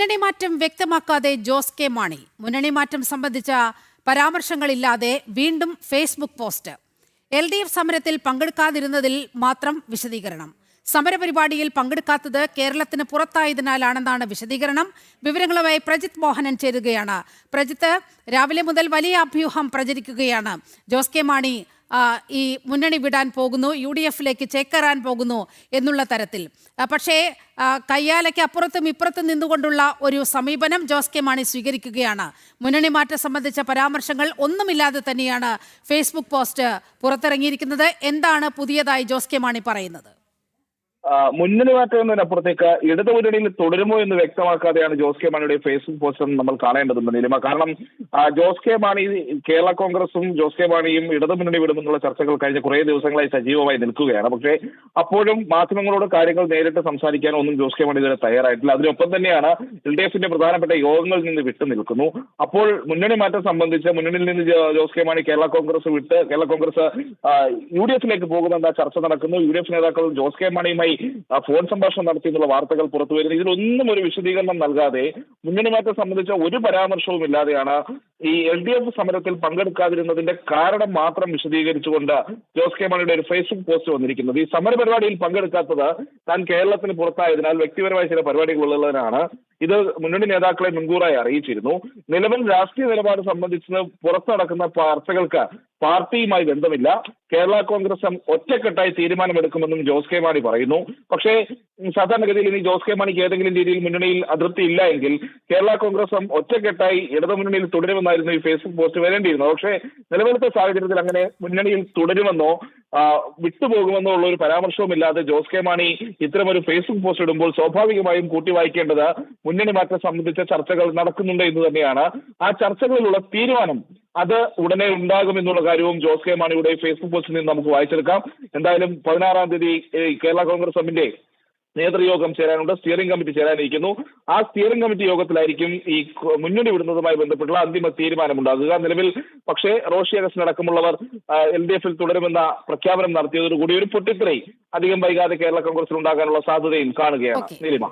മുന്നണി മാറ്റം വ്യക്തമാക്കാതെ ജോസ് കെ മാണി. മുന്നണി മാറ്റം സംബന്ധിച്ച പരാമർശങ്ങളില്ലാതെ വീണ്ടും ഫേസ്ബുക്ക് പോസ്റ്റ്. LDF സമരത്തിൽ പങ്കെടുക്കാതിരുന്നതിൽ മാത്രം വിശദീകരണം. സമരപരിപാടിയിൽ പങ്കെടുക്കാത്തത് കേരളത്തിന് പുറത്തായതിനാലാണെന്നാണ് വിശദീകരണം. വിവരങ്ങളുമായി പ്രജിത്ത് മോഹനൻ ചേരുകയാണ്. പ്രജിത്ത്, രാവിലെ മുതൽ വലിയ അഭ്യൂഹം പ്രചരിക്കുകയാണ്. ജോസ് കെ മാണി ഈ മുന്നണി വിടാൻ പോകുന്നു, UDF-ലേക്ക് ചേക്കേറാൻ പോകുന്നു എന്നുള്ള തരത്തിൽ. പക്ഷേ കയ്യാലയ്ക്ക് അപ്പുറത്തും ഇപ്പുറത്തും നിന്നുകൊണ്ടുള്ള ഒരു സമീപനം ജോസ് കെ മാണി സ്വീകരിക്കുകയാണ്. മുന്നണി മാറ്റം സംബന്ധിച്ച പരാമർശങ്ങൾ ഒന്നുമില്ലാതെ തന്നെയാണ് ഫേസ്ബുക്ക് പോസ്റ്റ് പുറത്തിറങ്ങിയിരിക്കുന്നത്. എന്താണ് പുതിയതായി ജോസ് കെ മാണി പറയുന്നത്? മുന്നണി മാറ്റം എന്നതിനപ്പുറത്തേക്ക് ഇടതു മുന്നണിയിൽ തുടരുമോ എന്ന് വ്യക്തമാക്കാതെയാണ് ജോസ് കെ മാണിയുടെ ഫേസ്ബുക്ക് പോസ്റ്റ് നമ്മൾ കാണേണ്ടതുണ്ട് നീലിമ. കാരണം ജോസ് കെ മാണി, കേരള കോൺഗ്രസും ജോസ് കെ മാണിയും ഇടതു മുന്നണി വിടുമെന്നുള്ള ചർച്ചകൾ കഴിഞ്ഞ കുറേ ദിവസങ്ങളായി സജീവമായി നിൽക്കുകയാണ്. പക്ഷേ അപ്പോഴും മാധ്യമങ്ങളോട് കാര്യങ്ങൾ നേരിട്ട് സംസാരിക്കാനോ ഒന്നും ജോസ് കെ മാണി ഇതുവരെ തയ്യാറായിട്ടില്ല. അതിനൊപ്പം തന്നെയാണ് LDF-ന്റെ പ്രധാനപ്പെട്ട യോഗങ്ങളിൽ നിന്ന് വിട്ടു നിൽക്കുന്നു. അപ്പോൾ മുന്നണി മാറ്റം സംബന്ധിച്ച് മുന്നണിയിൽ നിന്ന് ജോസ് കെ മാണി കേരള കോൺഗ്രസ് വിട്ട് കേരള കോൺഗ്രസ് UDF-ലേക്ക് പോകുമെന്ന ചർച്ച നടക്കുന്നു. UDF നേതാക്കൾ ജോസ് കെ മാണിയുമായി ഫോൺ സംഭാഷണം നടത്തിയെന്നുള്ള വാർത്തകൾ പുറത്തു വരുന്നു. ഇതിലൊന്നും ഒരു വിശദീകരണം നൽകാതെ മുന്നണി മാറ്റം സംബന്ധിച്ച ഒരു പരാമർശവും ഇല്ലാതെയാണ് ഈ LDF സമരത്തിൽ പങ്കെടുക്കാതിരുന്നതിന്റെ കാരണം മാത്രം വിശദീകരിച്ചുകൊണ്ട് ജോസ് കെ മാണിയുടെ ഒരു ഫേസ്ബുക്ക് പോസ്റ്റ് വന്നിരിക്കുന്നത്. ഈ സമരപരിപാടിയിൽ പങ്കെടുക്കാത്തത് താൻ കേരളത്തിന് പുറത്തായതിനാൽ വ്യക്തിപരമായ ചില പരിപാടികളുള്ളതിനാണ്. ഇത് മുന്നണി നേതാക്കളെ മുൻകൂറായി അറിയിച്ചിരുന്നു. നിലവിൽ രാഷ്ട്രീയ നിലപാട് സംബന്ധിച്ച് പുറത്തു നടക്കുന്ന ചർച്ചകൾക്ക് പാർട്ടിയുമായി ബന്ധമില്ല. കേരള കോൺഗ്രസ് ഒറ്റക്കെട്ടായി തീരുമാനമെടുക്കുമെന്നും ജോസ് കെ മാണി പറയുന്നു. പക്ഷേ സാധാരണഗതിയിൽ ഇനി ജോസ് കെ മാണിക്ക് ഏതെങ്കിലും രീതിയിൽ മുന്നണിയിൽ അതൃപ്തി ഇല്ല എങ്കിൽ കേരള കോൺഗ്രസ് ഒറ്റക്കെട്ടായി ഇടതുമുന്നണിയിൽ തുടരുമെന്നായിരുന്നു ഈ ഫേസ്ബുക്ക് പോസ്റ്റ് വരേണ്ടിയിരുന്നത്. പക്ഷേ നിലവിലത്തെ സാഹചര്യത്തിൽ അങ്ങനെ മുന്നണിയിൽ തുടരുമെന്നോ വിട്ടുപോകുമെന്നോ ഉള്ള ഒരു പരാമർശവുമില്ലാതെ ജോസ് കെ മാണി ഇത്തരമൊരു ഫേസ്ബുക്ക് പോസ്റ്റ് ഇടുമ്പോൾ സ്വാഭാവികമായും കൂട്ടി വായിക്കേണ്ടത് മുന്നണി മാറ്റം സംബന്ധിച്ച ചർച്ചകൾ നടക്കുന്നുണ്ട് എന്ന് തന്നെയാണ്. ആ ചർച്ചകളിലുള്ള തീരുമാനം അത് ഉടനെ ഉണ്ടാകുമെന്നുള്ള കാര്യവും ജോസ് കെ മാണിയുടെ ഫേസ്ബുക്ക് പോസ്റ്റിൽ നിന്ന് നമുക്ക് വായിച്ചെടുക്കാം. എന്തായാലും 16-ാം തീയതി കേരള കോൺഗ്രസ് എമ്മിന്റെ നേതൃയോഗം ചേരാനുണ്ട്. Steering committee ചേരാനിരിക്കുന്നു. ആ സ്റ്റിയറിംഗ് കമ്മിറ്റി യോഗത്തിലായിരിക്കും ഈ മുന്നണി വിടുന്നതുമായി ബന്ധപ്പെട്ടുള്ള അന്തിമ തീരുമാനമുണ്ടാകുക. നിലവിൽ പക്ഷേ റോഷി അഗസ്റ്റിൻ അടക്കമുള്ളവർ LDF-ൽ തുടരുമെന്ന പ്രഖ്യാപനം നടത്തിയതോടുകൂടി ഒരു പൊട്ടിത്തെറി അധികം വൈകാതെ കേരള കോൺഗ്രസിൽ ഉണ്ടാകാനുള്ള സാധ്യതയും കാണുകയാണ് നീലിമ.